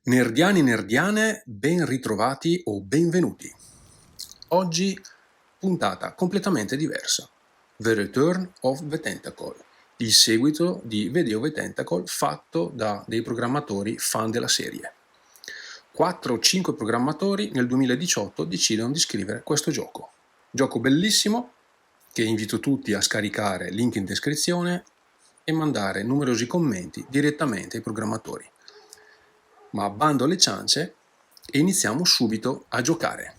Nerdiani e nerdiane, ben ritrovati o benvenuti. Oggi puntata completamente diversa. The Return of the Tentacle, il seguito di Video the Tentacle fatto da dei programmatori fan della serie. 4 o 5 programmatori nel 2018 decidono di scrivere questo gioco. Gioco bellissimo che invito tutti a scaricare, link in descrizione, e mandare numerosi commenti direttamente ai programmatori. Ma bando alle ciance e iniziamo subito a giocare.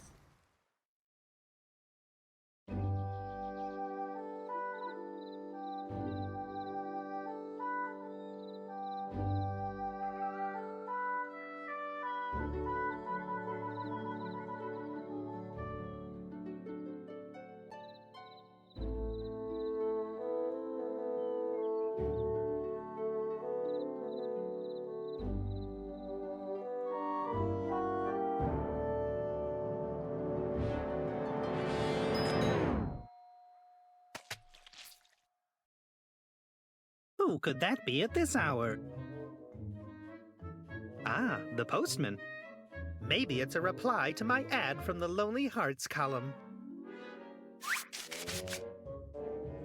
Who could that be at this hour? Ah, the postman. Maybe it's a reply to my ad from the Lonely Hearts column.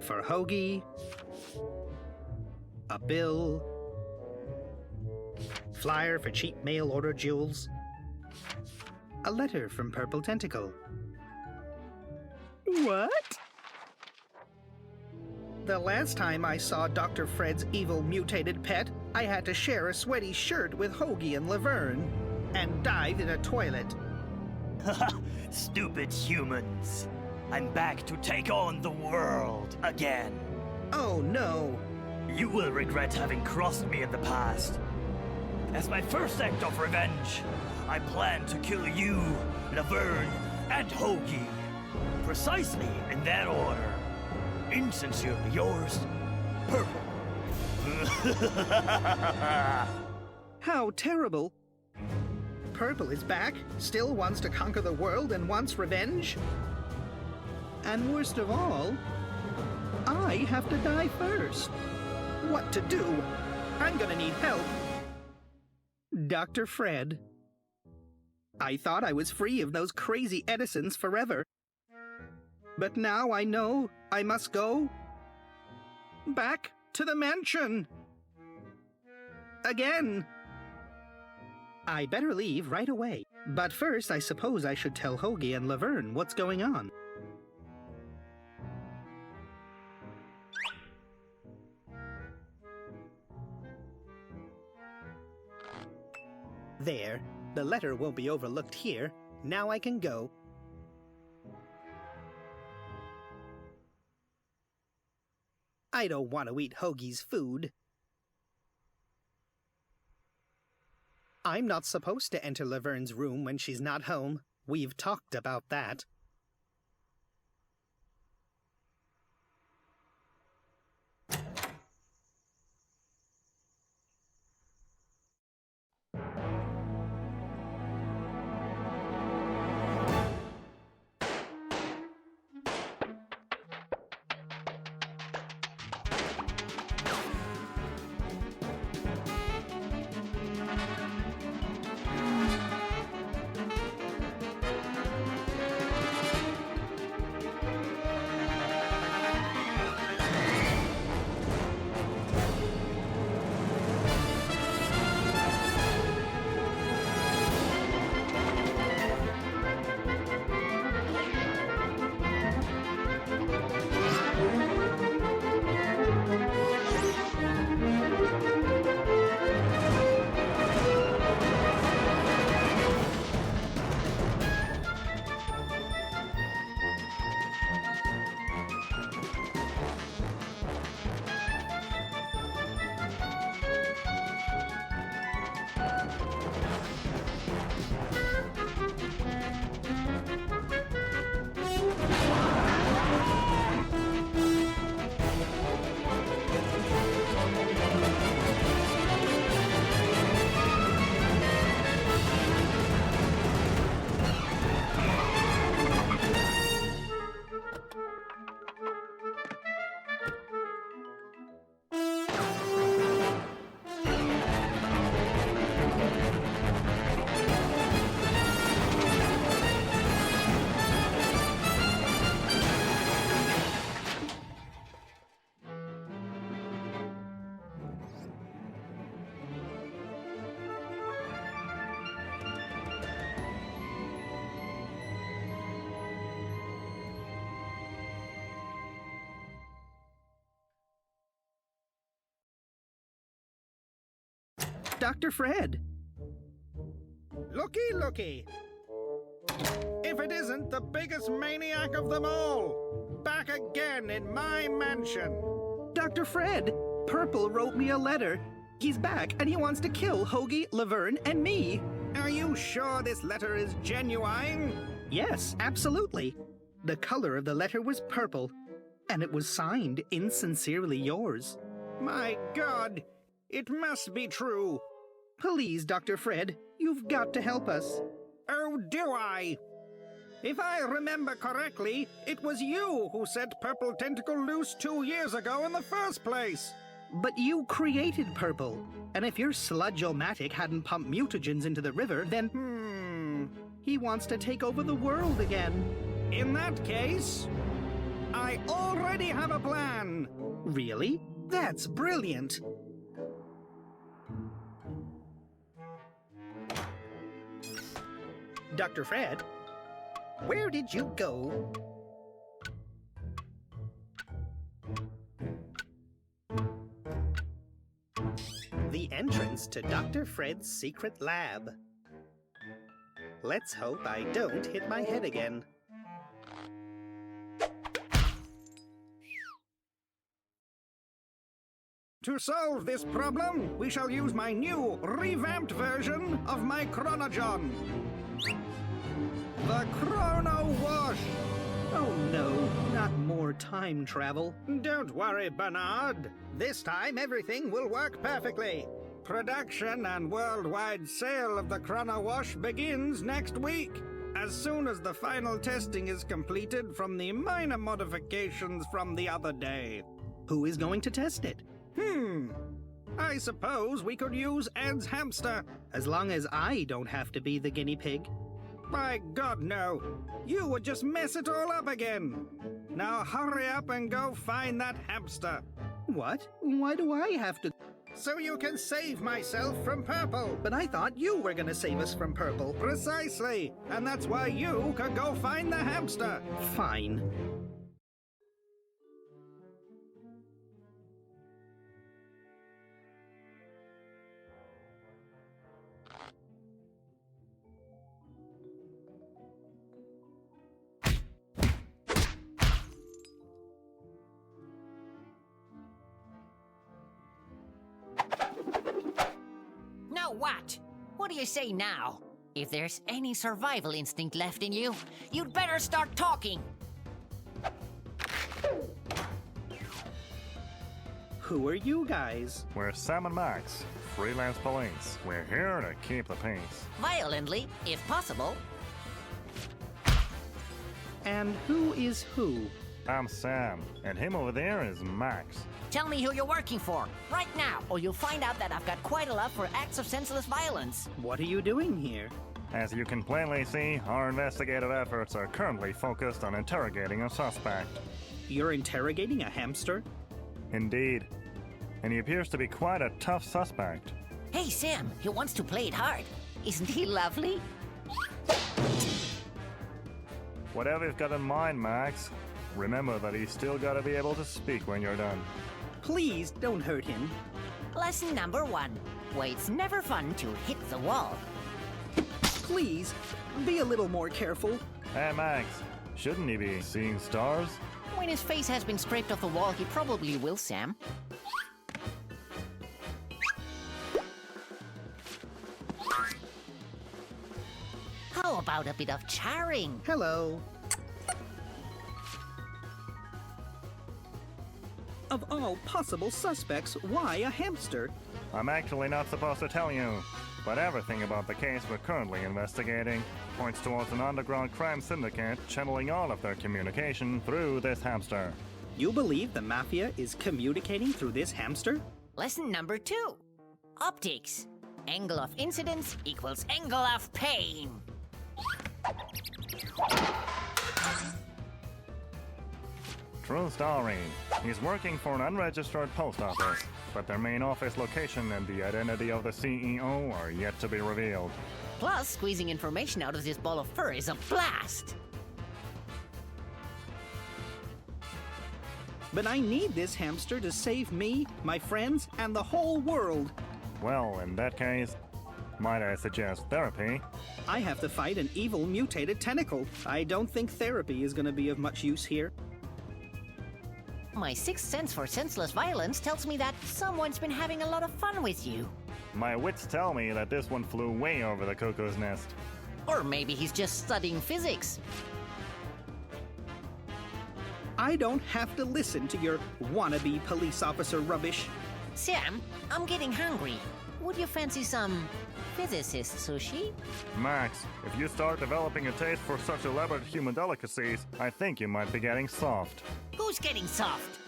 For Hoagie, a bill, flyer for cheap mail order jewels, a letter from Purple Tentacle. What? The last time I saw Dr. Fred's evil mutated pet, I had to share a sweaty shirt with Hoagie and Laverne, and dived in a toilet. Stupid humans. I'm back to take on the world again. Oh no! You will regret having crossed me in the past. As my first act of revenge, I plan to kill you, Laverne, and Hoagie. Precisely in that order. Insincerely yours, Purple. How terrible! Purple is back, still wants to conquer the world and wants revenge? And worst of all, I have to die first. What to do? I'm gonna need help. Dr. Fred. I thought I was free of those crazy Edisons forever. But now I know I must go back to the mansion. Again. I better leave right away. But first, I suppose I should tell Hoagie and Laverne what's going on. There. The letter won't be overlooked here. Now I can go. I don't want to eat Hoagie's food. I'm not supposed to enter Laverne's room when she's not home. We've talked about that. Dr. Fred. Looky, looky. If it isn't the biggest maniac of them all, back again in my mansion. Dr. Fred, Purple wrote me a letter. He's back and he wants to kill Hoagie, Laverne, and me. Are you sure this letter is genuine? Yes, absolutely. The color of the letter was purple, and it was signed insincerely yours. My God, it must be true. Please, Dr. Fred, you've got to help us. Oh, do I? If I remember correctly, it was you who set Purple Tentacle loose 2 years ago in the first place. But you created Purple, and if your sludge-o-matic hadn't pumped mutagens into the river, then, he wants to take over the world again. In that case, I already have a plan. Really? That's brilliant. Dr. Fred, where did you go? The entrance to Dr. Fred's secret lab. Let's hope I don't hit my head again. To solve this problem, we shall use my new, revamped version of my Chronojon. The Chrono Wash! Oh no, not more time travel. Don't worry, Bernard. This time everything will work perfectly. Production and worldwide sale of the Chrono Wash begins next week, as soon as the final testing is completed from the minor modifications from the other day. Who is going to test it? I suppose we could use Ed's hamster. As long as I don't have to be the guinea pig. By God, no. You would just mess it all up again. Now hurry up and go find that hamster. What? Why do I have to? So you can save myself from Purple. But I thought you were gonna save us from Purple. Precisely. And that's why you can go find the hamster. Fine. Now what? What do you say now? If there's any survival instinct left in you, you'd better start talking. Who are you guys? We're Sam and Max, freelance police. We're here to keep the peace. Violently, if possible. And who is who? I'm Sam, and him over there is Max. Tell me who you're working for, right now, or you'll find out that I've got quite a love for acts of senseless violence. What are you doing here? As you can plainly see, our investigative efforts are currently focused on interrogating a suspect. You're interrogating a hamster? Indeed. And he appears to be quite a tough suspect. Hey, Sam, he wants to play it hard. Isn't he lovely? Whatever you've got in mind, Max, remember that he's still got to be able to speak when you're done. Please don't hurt him. Lesson number 1. Why it's never fun to hit the wall. Please, be a little more careful. Hey, Max, shouldn't he be seeing stars? When his face has been scraped off the wall, he probably will, Sam. How about a bit of charring? Hello. Of all possible suspects, why a hamster? I'm actually not supposed to tell you, but everything about the case we're currently investigating points towards an underground crime syndicate channeling all of their communication through this hamster. You believe the Mafia is communicating through this hamster? Lesson number 2. Optics. Angle of incidence equals angle of pain. True story. He's working for an unregistered post office, but their main office location and the identity of the CEO are yet to be revealed. Plus, squeezing information out of this ball of fur is a blast. But I need this hamster to save me, my friends, and the whole world. Well, in that case, might I suggest therapy? I have to fight an evil mutated tentacle. I don't think therapy is gonna be of much use here. My sixth sense for senseless violence tells me that someone's been having a lot of fun with you. My wits tell me that this one flew way over the cuckoo's nest. Or maybe he's just studying physics. I don't have to listen to your wannabe police officer rubbish. Sam, I'm getting hungry. Would you fancy some physicist sushi? Max, if you start developing a taste for such elaborate human delicacies, I think you might be getting soft. Who's getting soft?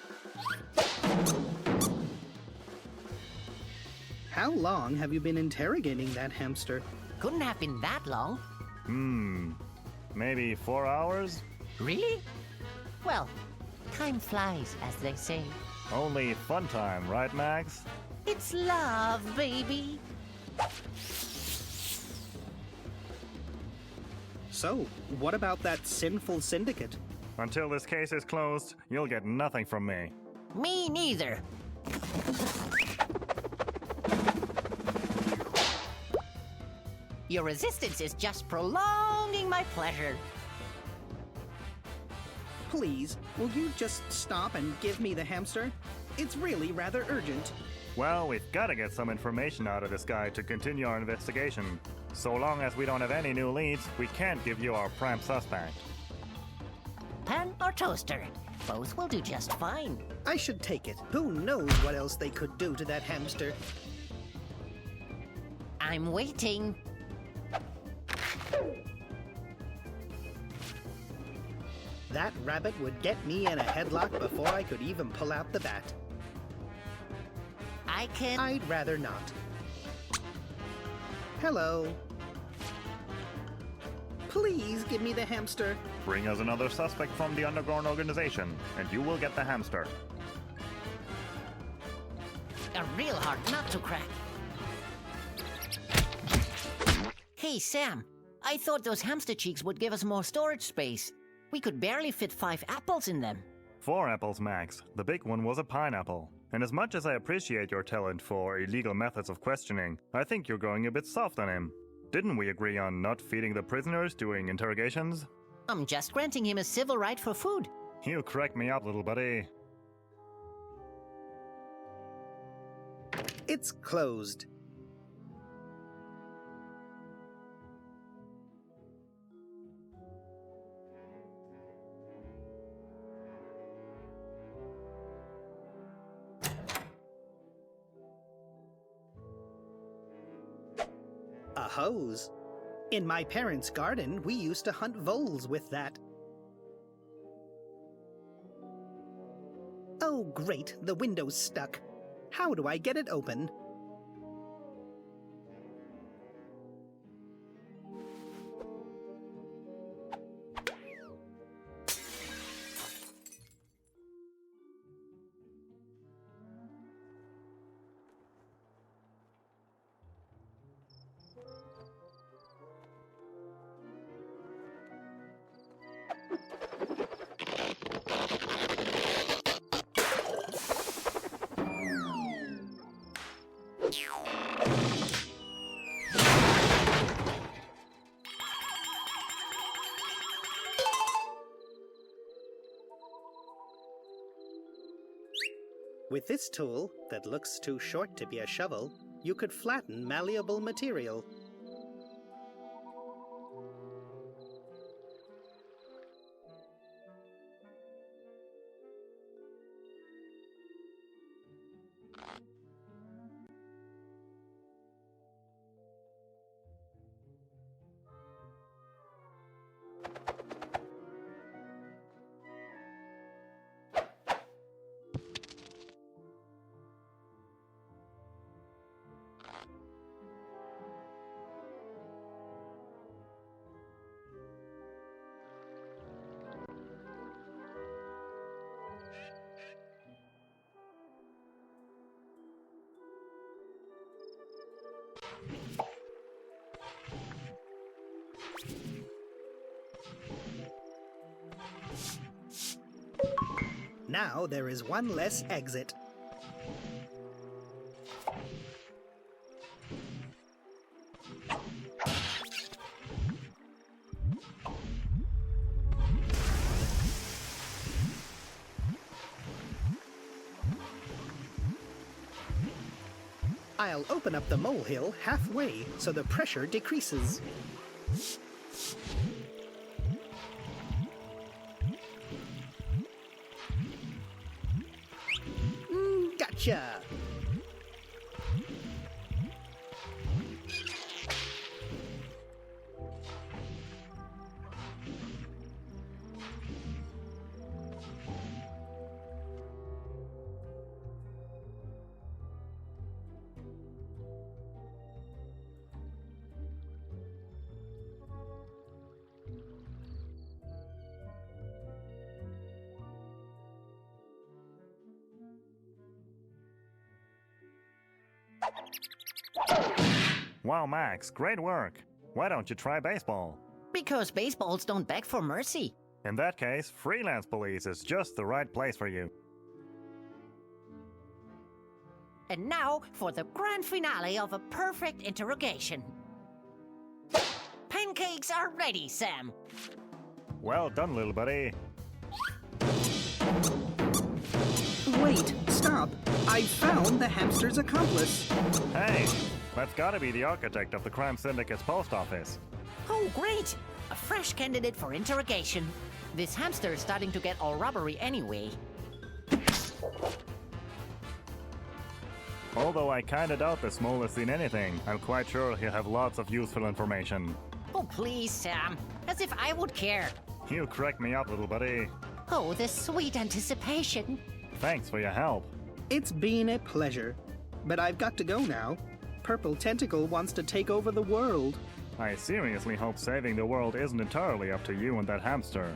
How long have you been interrogating that hamster? Couldn't have been that long. Maybe 4 hours? Really? Well, time flies, as they say. Only fun time, right, Max? It's love, baby. So, what about that sinful syndicate? Until this case is closed, you'll get nothing from me. Me neither. Your resistance is just prolonging my pleasure. Please, will you just stop and give me the hamster? It's really rather urgent. Well, we've got to get some information out of this guy to continue our investigation. So long as we don't have any new leads, we can't give you our prime suspect. Pan or toaster? Both will do just fine. I should take it. Who knows what else they could do to that hamster? I'm waiting. That rabbit would get me in a headlock before I could even pull out the bat. I'd rather not. Hello. Please give me the hamster. Bring us another suspect from the underground organization, and you will get the hamster. A real hard nut to crack. Hey, Sam. I thought those hamster cheeks would give us more storage space. We could barely fit 5 apples in them. 4 apples, Max. The big one was a pineapple. And as much as I appreciate your talent for illegal methods of questioning, I think you're going a bit soft on him. Didn't we agree on not feeding the prisoners during interrogations? I'm just granting him a civil right for food. You crack me up, little buddy. It's closed. A hose. In my parents' garden, we used to hunt voles with that. Oh, great, the window's stuck. How do I get it open? With this tool, that looks too short to be a shovel, you could flatten malleable material. Now there is one less exit. I'll open up the molehill halfway so the pressure decreases. Gotcha! Wow, Max, great work. Why don't you try baseball? Because baseballs don't beg for mercy. In that case, freelance police is just the right place for you. And now for the grand finale of a perfect interrogation. Pancakes are ready, Sam. Well done, little buddy. Wait, stop! I found the hamster's accomplice. Hey, that's gotta be the architect of the crime syndicate's post office. Oh, great! A fresh candidate for interrogation. This hamster is starting to get all rubbery anyway. Although I kinda doubt this mole has seen anything, I'm quite sure he'll have lots of useful information. Oh, please, Sam. As if I would care. You crack me up, little buddy. Oh, the sweet anticipation. Thanks for your help. It's been a pleasure. But I've got to go now. Purple Tentacle wants to take over the world. I seriously hope saving the world isn't entirely up to you and that hamster.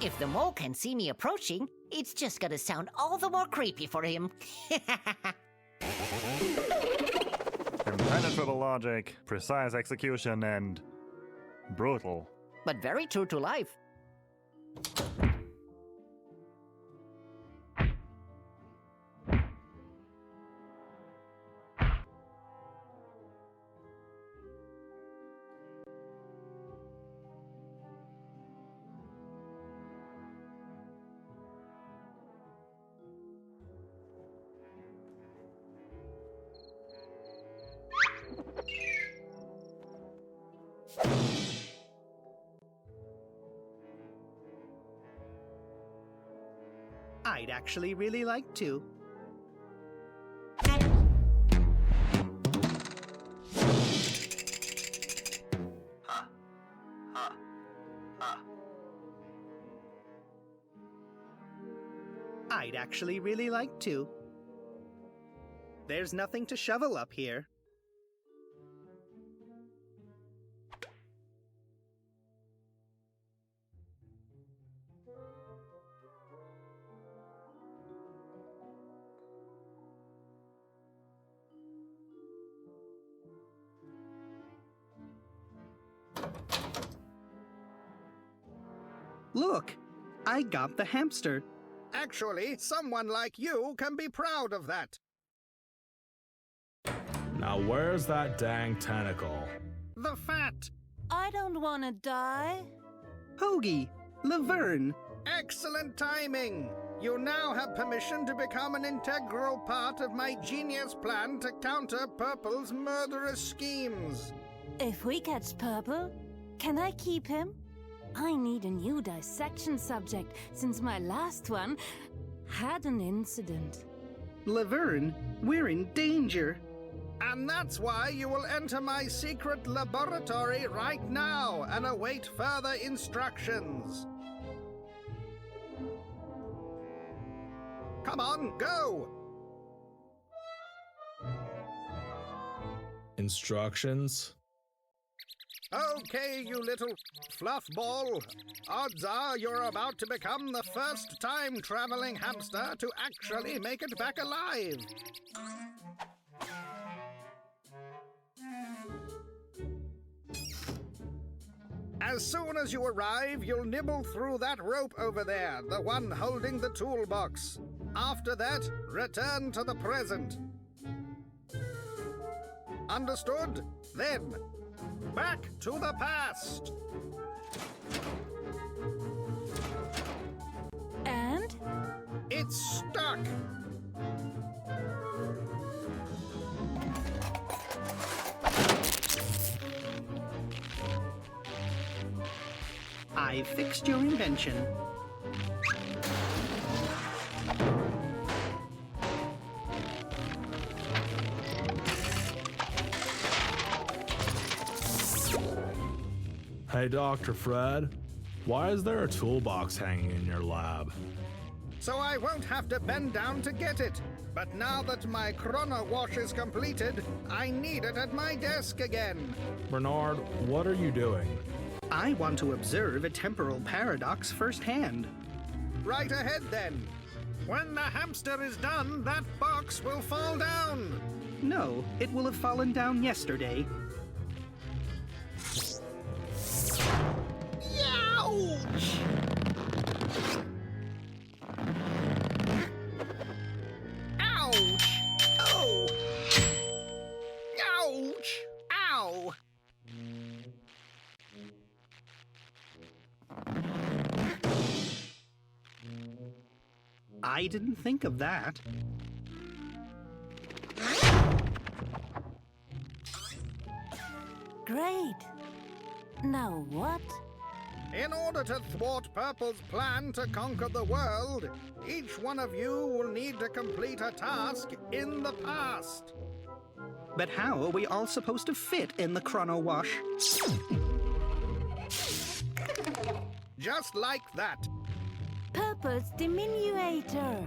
If the mole can see me approaching, it's just gonna sound all the more creepy for him. Impenetrable logic, precise execution, and brutal. But very true to life. I'd actually really like to. I'd actually really like to. There's nothing to shovel up here. Look, I got the hamster. Actually, someone like you can be proud of that. Now where's that dang tentacle? The fat. I don't want to die. Hoagie, Laverne. Excellent timing. You now have permission to become an integral part of my genius plan to counter Purple's murderous schemes. If we catch Purple, can I keep him? I need a new dissection subject since my last one had an incident. Laverne, we're in danger. And that's why you will enter my secret laboratory right now and await further instructions. Come on, go! Instructions? Okay, you little fluffball. Odds are you're about to become the first time-traveling hamster to actually make it back alive. As soon as you arrive, you'll nibble through that rope over there, the one holding the toolbox. After that, return to the present. Understood? Then, back to the past. And? It's stuck. I fixed your invention. Hey, Dr. Fred. Why is there a toolbox hanging in your lab? So I won't have to bend down to get it. But now that my chrono wash is completed, I need it at my desk again. Bernard, what are you doing? I want to observe a temporal paradox firsthand. Right ahead, then. When the hamster is done, that box will fall down. No, it will have fallen down yesterday. Ouch! Ouch! Oh! Ouch! Ow! I didn't think of that. Great. Now what? In order to thwart Purple's plan to conquer the world, each one of you will need to complete a task in the past. But how are we all supposed to fit in the chrono wash? Just like that. Purple's diminuator.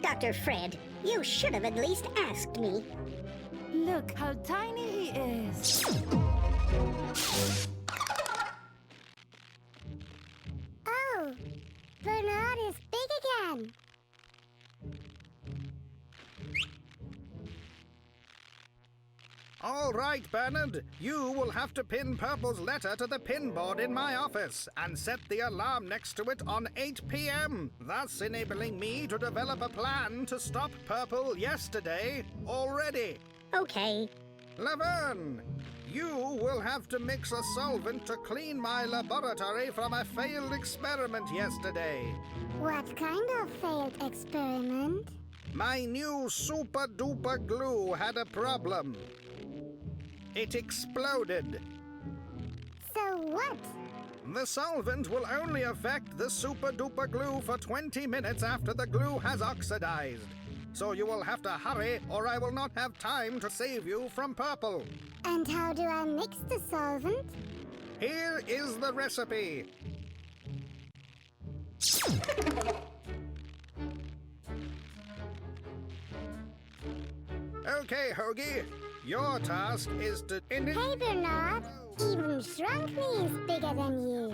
Dr. Fred, you should have at least asked me. Look how tiny he is. Oh, Bernard is big again. All right, Bernard. You will have to pin Purple's letter to the pin board in my office and set the alarm next to it on 8 p.m., thus enabling me to develop a plan to stop Purple yesterday already. Okay. Laverne, you will have to mix a solvent to clean my laboratory from a failed experiment yesterday. What kind of failed experiment? My new super-duper glue had a problem. It exploded. So what? The solvent will only affect the super-duper glue for 20 minutes after the glue has oxidized. So you will have to hurry, or I will not have time to save you from Purple. And how do I mix the solvent? Here is the recipe. Okay, Hoagie. Your task is to... Hey, Bernard. Even Shrunk Me is bigger than you.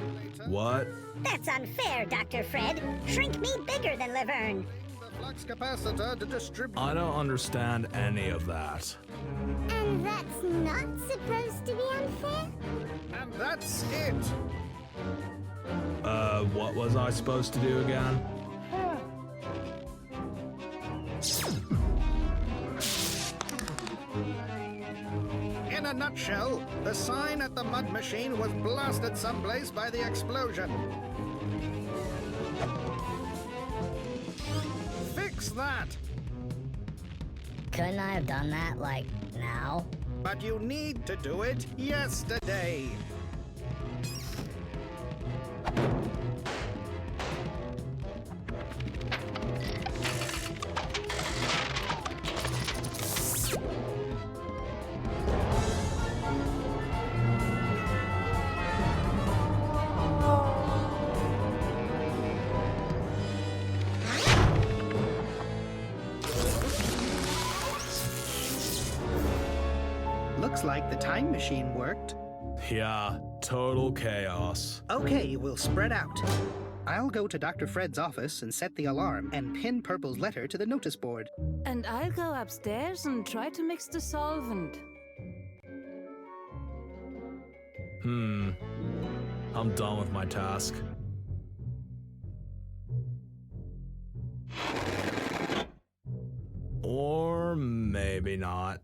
What? That's unfair, Dr. Fred. Shrink me bigger than Laverne. The flux capacitor to distribute... I don't understand any of that. And that's not supposed to be unfair? And that's it. What was I supposed to do again? In a nutshell, the sign at the mud machine was blasted someplace by the explosion. Fix that! Couldn't I have done that, like, now? But you need to do it yesterday. Looks like the time machine worked. Yeah, total chaos. Okay, we'll spread out. I'll go to Dr. Fred's office and set the alarm and pin Purple's letter to the notice board. And I'll go upstairs and try to mix the solvent. I'm done with my task. Or maybe not.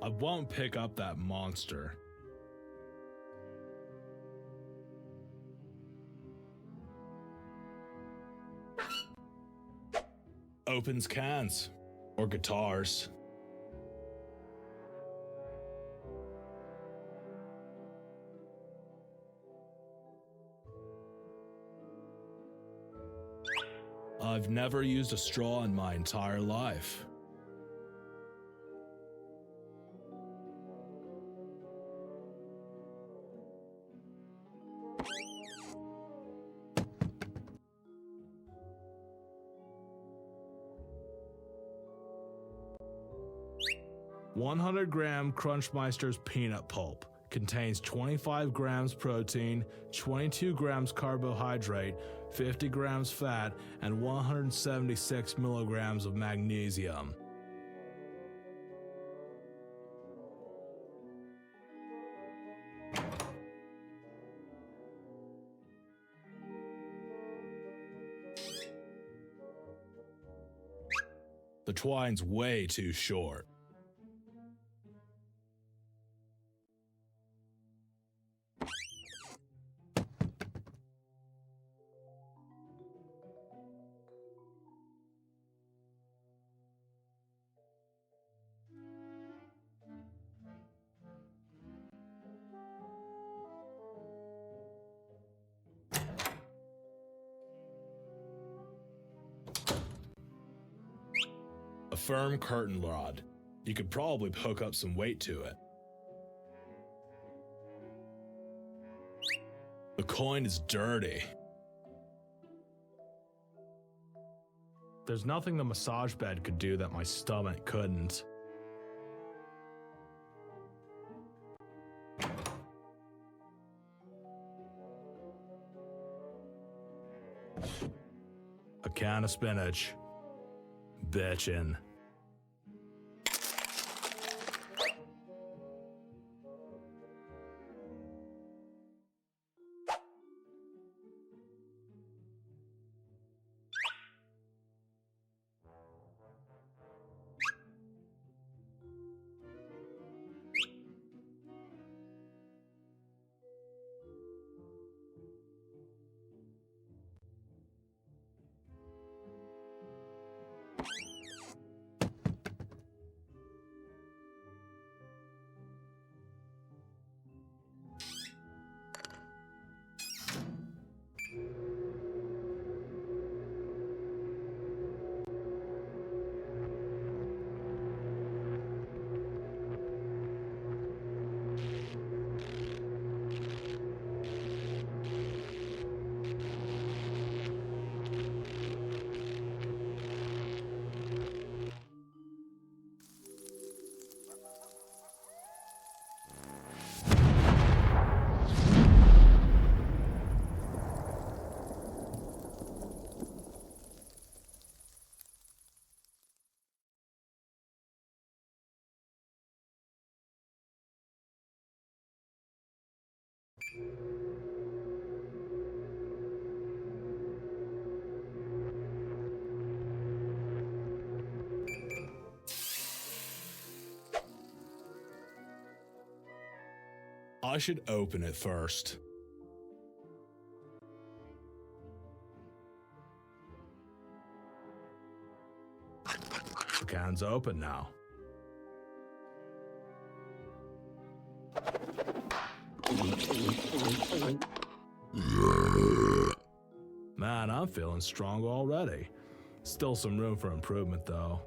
I won't pick up that monster. Opens cans. Or guitars. I've never used a straw in my entire life. "100-gram Crunchmeister's peanut pulp contains 25 grams protein, 22 grams carbohydrate, 50 grams fat, and 176 milligrams of magnesium." The twine's way too short. A firm curtain rod. You could probably hook up some weight to it. The coin is dirty. There's nothing the massage bed could do that my stomach couldn't. A can of spinach. Bitchin'. I should open it first. The can's open now. Man, I'm feeling strong already. Still some room for improvement, though.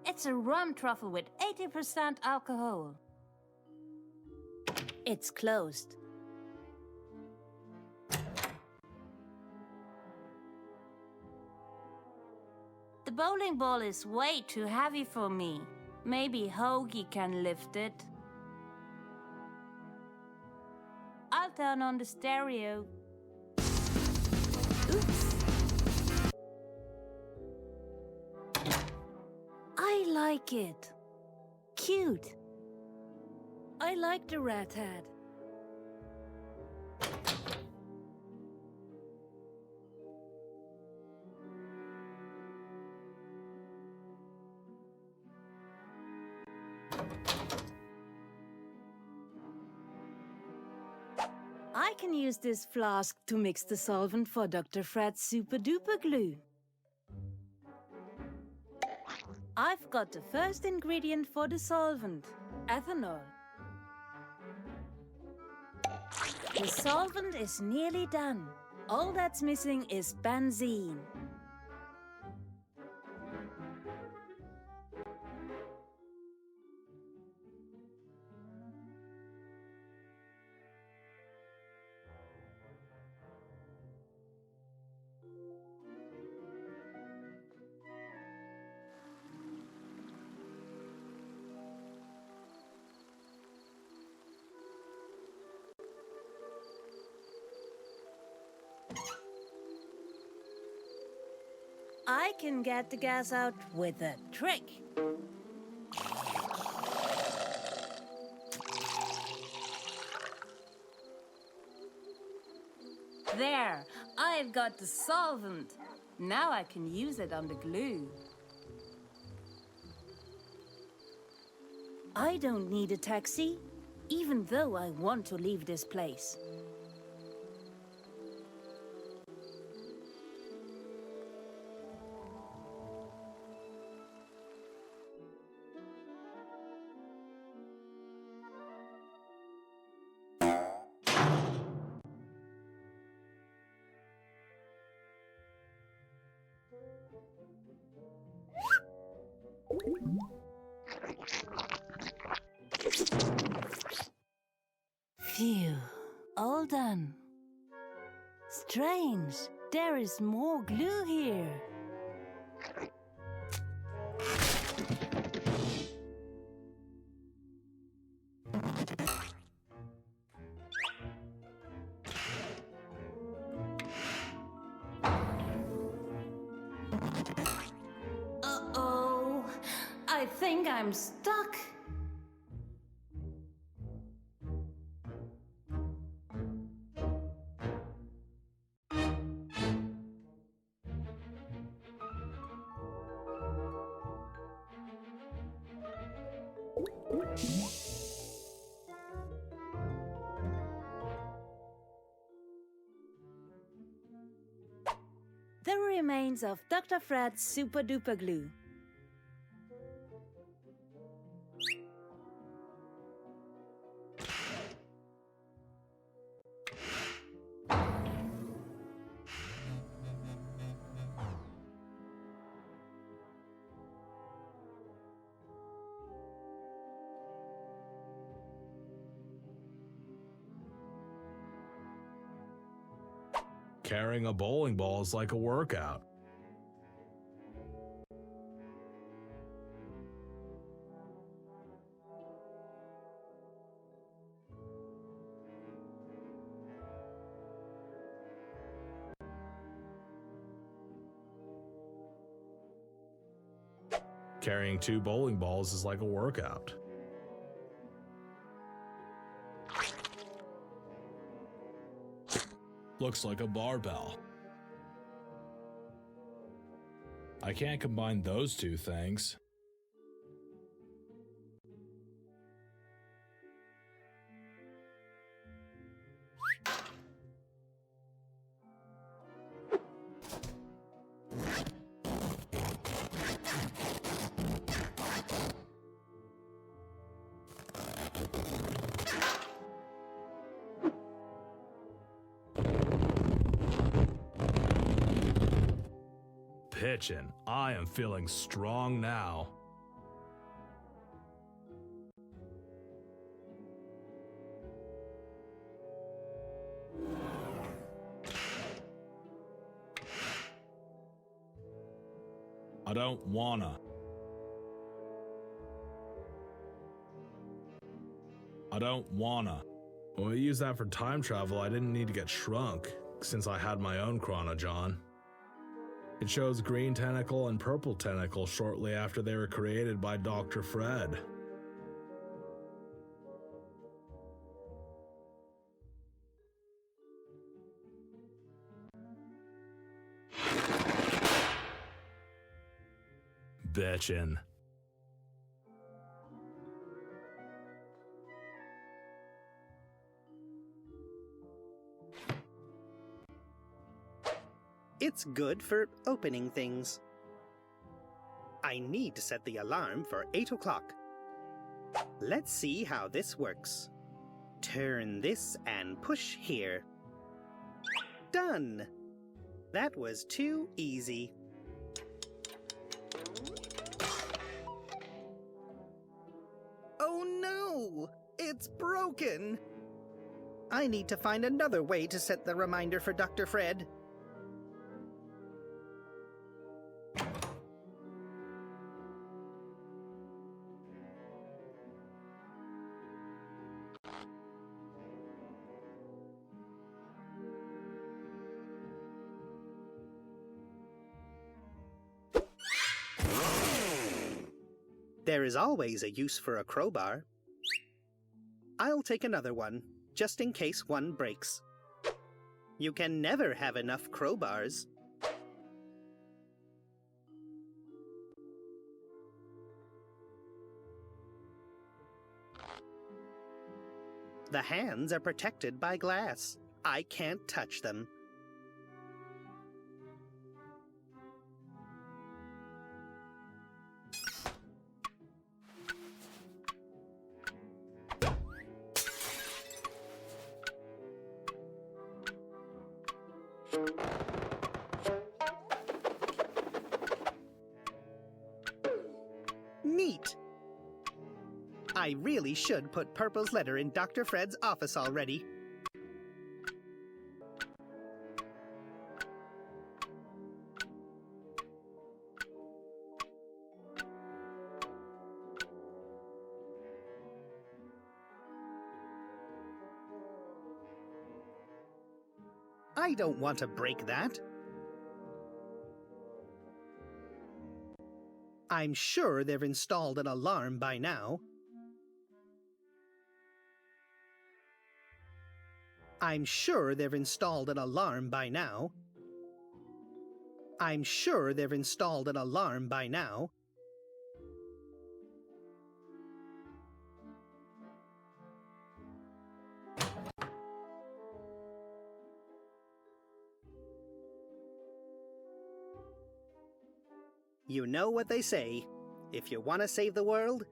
It's a rum truffle with 80% alcohol. It's closed. The bowling ball is way too heavy for me. Maybe Hoagie can lift it. I'll turn on the stereo. Oops. I like it. Cute. I like the red hat. I can use this flask to mix the solvent for Dr. Fred's super duper glue. I've got the first ingredient for the solvent, ethanol. The solvent is nearly done. All that's missing is benzene. I can get the gas out with a trick. There, I've got the solvent. Now I can use it on the glue. I don't need a taxi, even though I want to leave this place. Phew, all done. Strange, there is more glue here. Uh-oh, I think I'm stuck. The remains of Dr. Fred's super duper glue. Carrying a bowling ball is like a workout. Carrying 2 bowling balls is like a workout. Looks like a barbell. I can't combine those 2 things. Pitchin', I am feeling strong now. I don't wanna. I don't wanna. When we used that for time travel, I didn't need to get shrunk, since I had my own chronojon. It shows Green Tentacle and Purple Tentacle shortly after they were created by Dr. Fred. Bitchin'. It's good for opening things. I need to set the alarm for 8 o'clock. Let's see how this works. Turn this and push here. Done! That was too easy. Oh no! It's broken! I need to find another way to set the reminder for Dr. Fred. There is always a use for a crowbar. I'll take another one, just in case one breaks. You can never have enough crowbars. The hands are protected by glass. I can't touch them. Neat! I really should put Purple's letter in Dr. Fred's office already. I don't want to break that. I'm sure they've installed an alarm by now. I'm sure they've installed an alarm by now. I'm sure they've installed an alarm by now. You know what they say. If you want to save the world,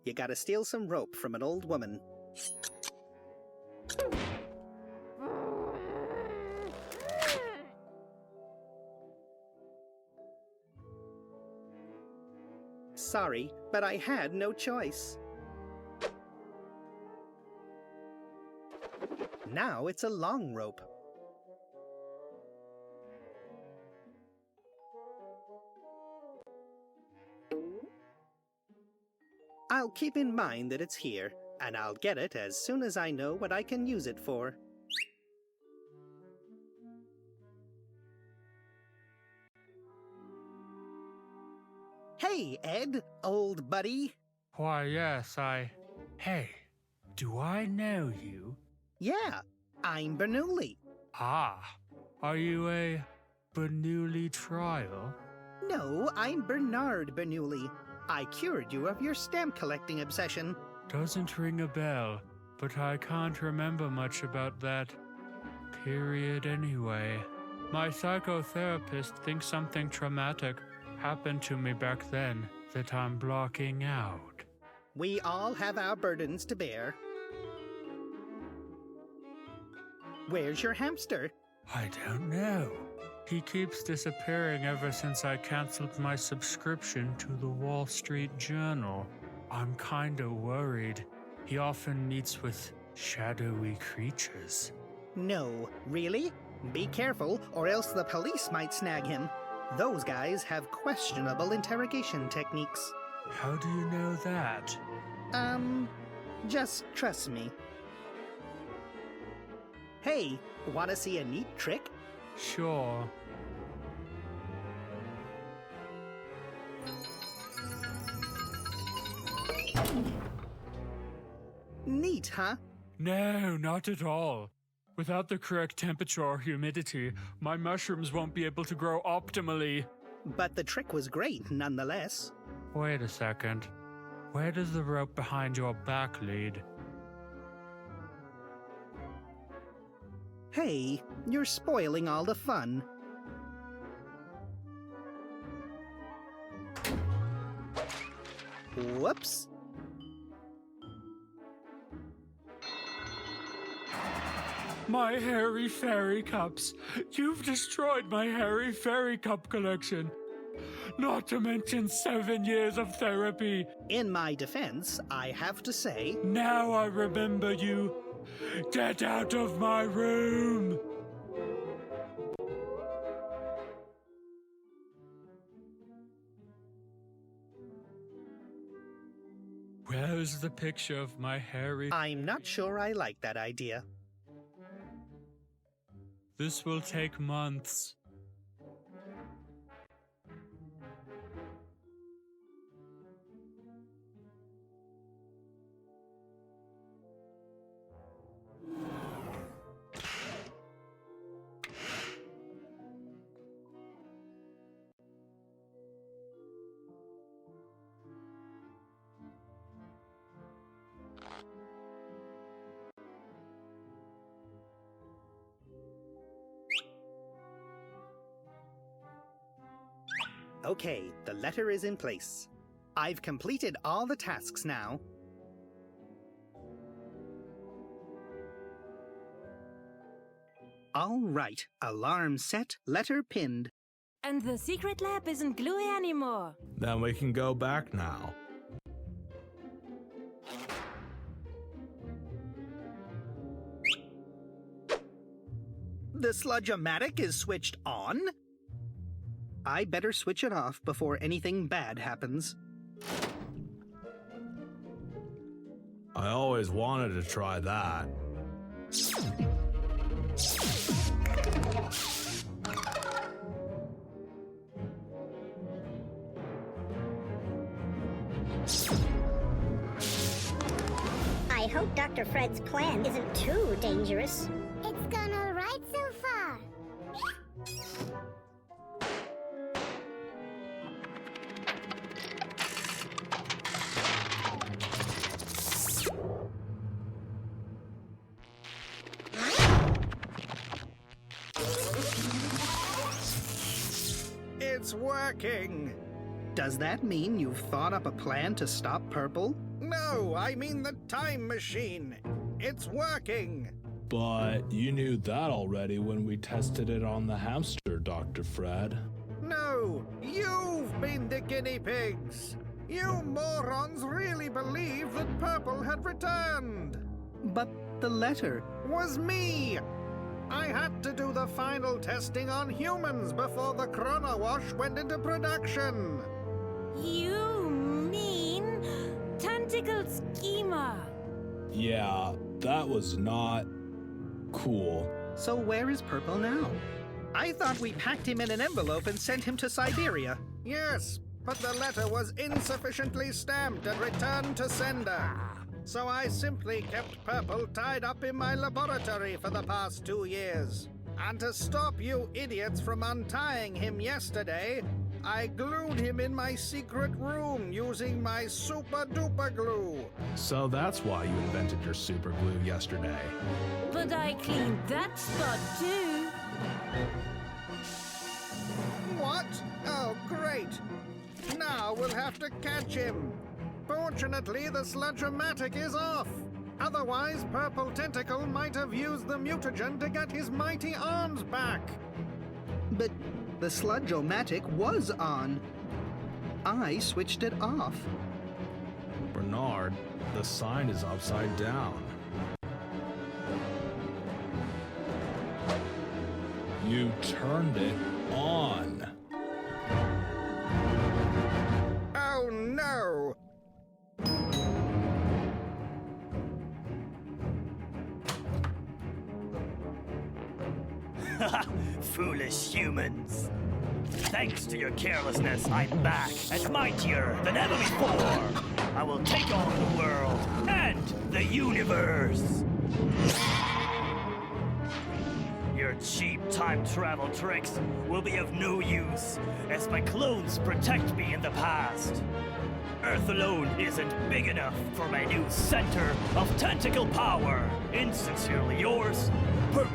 you gotta steal some rope from an old woman. Sorry, but I had no choice. Now it's a long rope. I'll keep in mind that it's here, and I'll get it as soon as I know what I can use it for. Hey, Ed, old buddy. Why, yes, Hey, do I know you? Yeah, I'm Bernoulli. Ah, are you a Bernoulli trial? No, I'm Bernard Bernoulli. I cured you of your stamp collecting obsession. Doesn't ring a bell, but I can't remember much about that period anyway. My psychotherapist thinks something traumatic happened to me back then that I'm blocking out. We all have our burdens to bear. Where's your hamster? I don't know. He keeps disappearing ever since I canceled my subscription to the Wall Street Journal. I'm kinda worried. He often meets with shadowy creatures. No, really? Be careful, or else the police might snag him. Those guys have questionable interrogation techniques. How do you know that? Just trust me. Hey, wanna see a neat trick? Sure. Neat, huh? No, not at all. Without the correct temperature or humidity, my mushrooms won't be able to grow optimally. But the trick was great, nonetheless. Wait a second. Where does the rope behind your back lead? Hey, you're spoiling all the fun. Whoops. My hairy fairy cups! You've destroyed my hairy fairy cup collection! Not to mention 7 years of therapy! In my defense, I have to say... Now I remember you! Get out of my room! Where's the picture of my hairy... I'm not sure I like that idea. This will take months. Okay, the letter is in place. I've completed all the tasks now. All right, alarm set, letter pinned. And the secret lab isn't gluey anymore. Then we can go back now. The sludge-o-matic is switched on? I better switch it off before anything bad happens. I always wanted to try that. I hope Dr. Fred's plan isn't too dangerous. It's gone all right so far. It's working! Does that mean you've thought up a plan to stop Purple? No, I mean the time machine. It's working! But you knew that already when we tested it on the hamster, Dr. Fred. No, you've been the guinea pigs! You morons really believe that Purple had returned! But the letter was me! I had to do the final testing on humans before the Chrono Wash went into production! You mean tentacle schema? Yeah, that was not cool. So where is Purple now? I thought we packed him in an envelope and sent him to Siberia. Yes, but the letter was insufficiently stamped and returned to sender. So I simply kept Purple tied up in my laboratory for the past 2 years. And to stop you idiots from untying him yesterday, I glued him in my secret room using my super-duper glue. So that's why you invented your super glue yesterday. But I cleaned that spot too. What? Oh, great. Now we'll have to catch him. Fortunately, the sludge-o-matic is off. Otherwise, Purple Tentacle might have used the mutagen to get his mighty arms back. But the sludge-o-matic was on. I switched it off. Bernard, the sign is upside down. You turned it on. foolish humans. Thanks to your carelessness, I'm back and mightier than ever before. I will take on the world and the universe. Your cheap time travel tricks will be of no use, as my clones protect me in the past. Earth alone isn't big enough for my new center of tentacle power. Insincerely yours, Purple.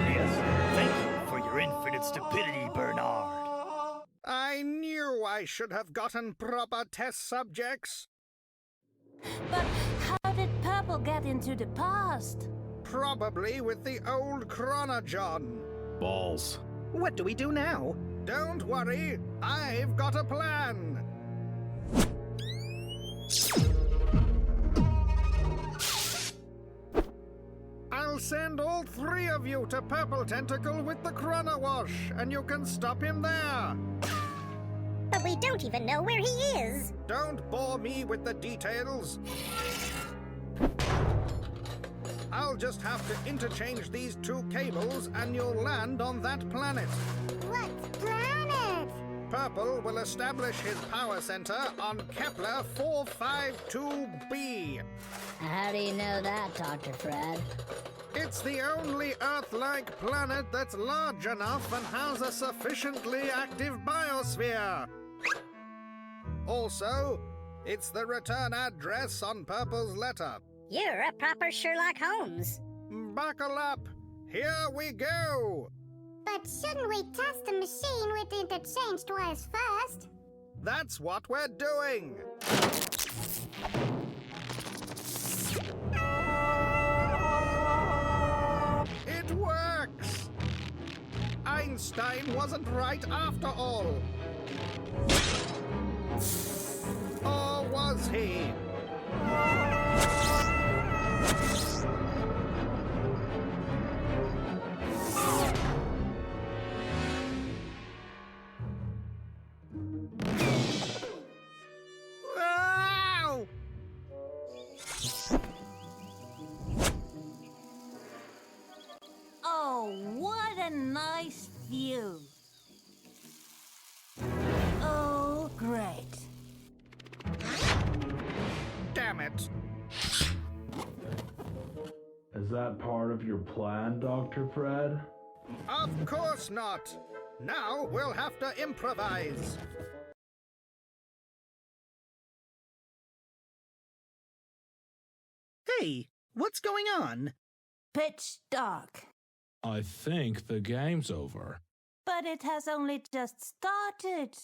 Yes, thank you for your infinite stupidity, Bernard. I knew I should have gotten proper test subjects. But how did Purple get into the past? Probably with the old Chronojon. Balls. What do we do now? Don't worry, I've got a plan. I'll send all three of you to Purple Tentacle with the Chrono Wash, and you can stop him there. But we don't even know where he is. Don't bore me with the details. I'll just have to interchange these two cables and you'll land on that planet. What planet? Purple will establish his power center on Kepler 452b. How do you know that, Dr. Fred? It's the only Earth-like planet that's large enough and has a sufficiently active biosphere. Also, it's the return address on Purple's letter. You're a proper Sherlock Holmes. Buckle up. Here we go. But shouldn't we test the machine with interchanged wires first? That's what we're doing. It works. Einstein wasn't right after all. Or was he? Ow! Oh, what a nice view. Oh, great. Damn it. Is that part of your plan, Dr. Fred? Of course not. Now we'll have to improvise. Hey, what's going on? Pitch dark. I think the game's over. But it has only just started.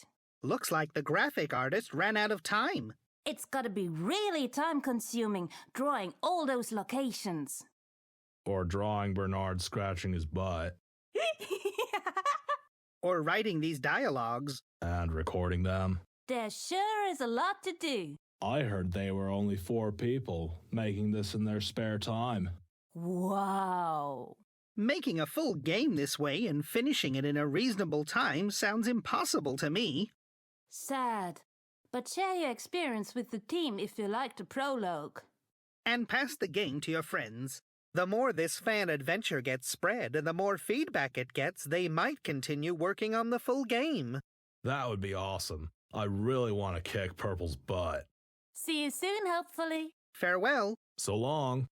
Looks like the graphic artist ran out of time. It's gotta be really time-consuming drawing all those locations. Or drawing Bernard scratching his butt. Or writing these dialogues. And recording them. There sure is a lot to do. I heard they were only 4 people making this in their spare time. Wow. Making a full game this way and finishing it in a reasonable time sounds impossible to me. Sad. But share your experience with the team if you like the prologue. And pass the game to your friends. The more this fan adventure gets spread and the more feedback it gets, they might continue working on the full game. That would be awesome. I really want to kick Purple's butt. See you soon, hopefully. Farewell. So long.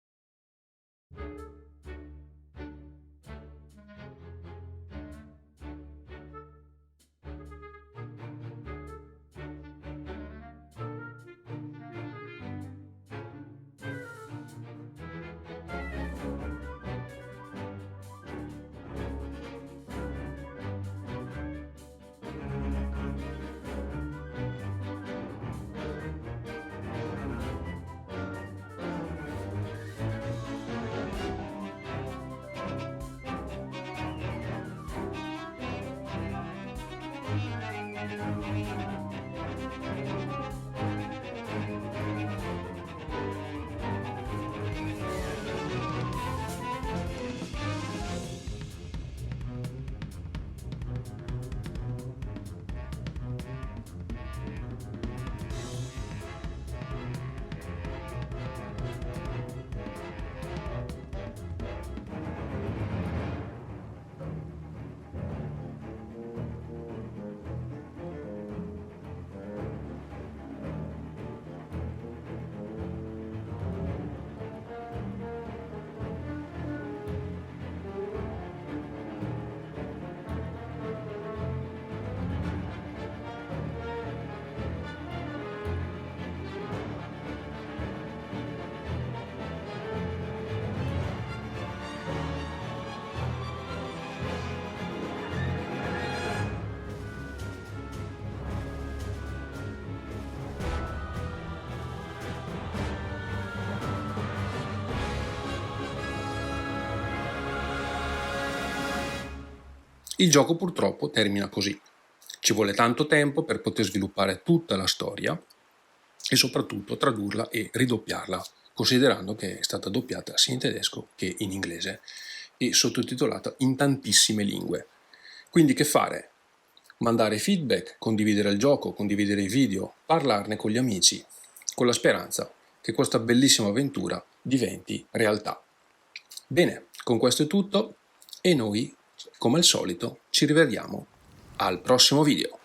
Il gioco purtroppo termina così. Ci vuole tanto tempo per poter sviluppare tutta la storia e soprattutto tradurla e ridoppiarla, considerando che è stata doppiata sia in tedesco che in inglese e sottotitolata in tantissime lingue. Quindi che fare? Mandare feedback, condividere il gioco, condividere i video, parlarne con gli amici, con la speranza che questa bellissima avventura diventi realtà. Bene, con questo è tutto e noi, come al solito, ci rivediamo al prossimo video.